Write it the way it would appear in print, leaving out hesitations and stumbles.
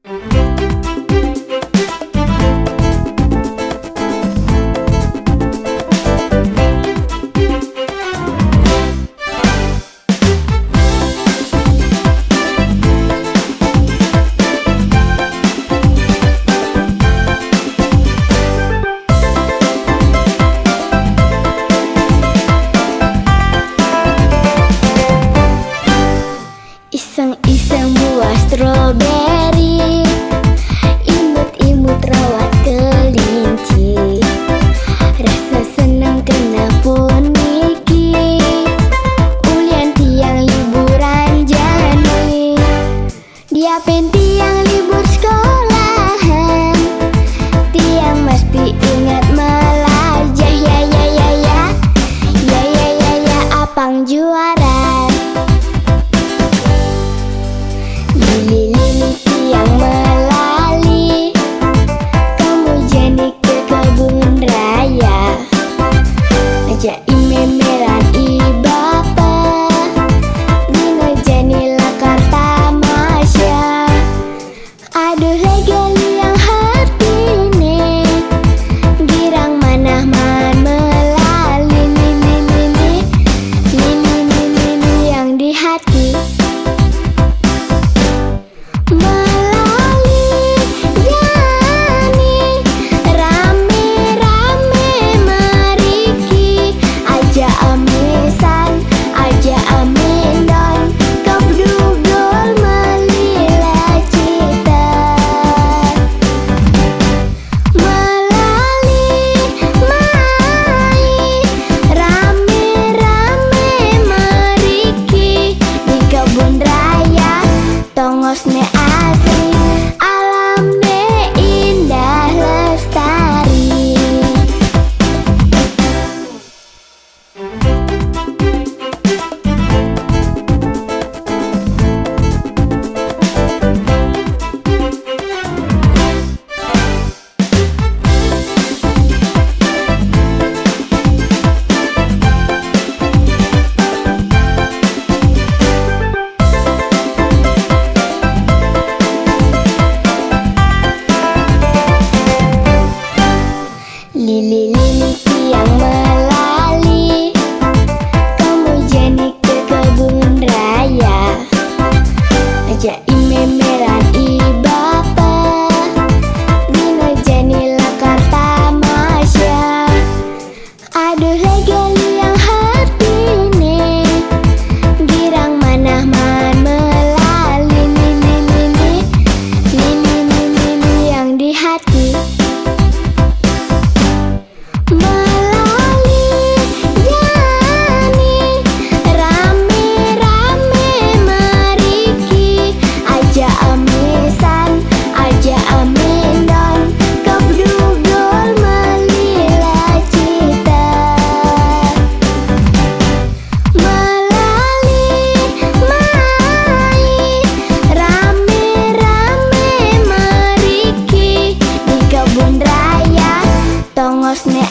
Iseng-iseng buah stroberi, imut-imut rawat kelinci. Rasa senang kena pun niki, ulian tiang liburan jani. Dia tiang libur sekolahan, tiang mesti ingat melajah. Ya, apang juara. Lili tiang melali, kamu jadi ke kebun raya. Ajak memeran ibapa, dino jani lakar tamasya. Aduh legeli yang hati nih, girang manah man melali. Lili yang di hati. Tongosne asri, alamne indah lestari. Lili tiang melali, kamu jadi ke kebun raya. Ajak memeran ibapa, dino jani lakar tamasya. Aduh legeli yang hati nih, girang manah man melali. Lili yang di hati. Tongosne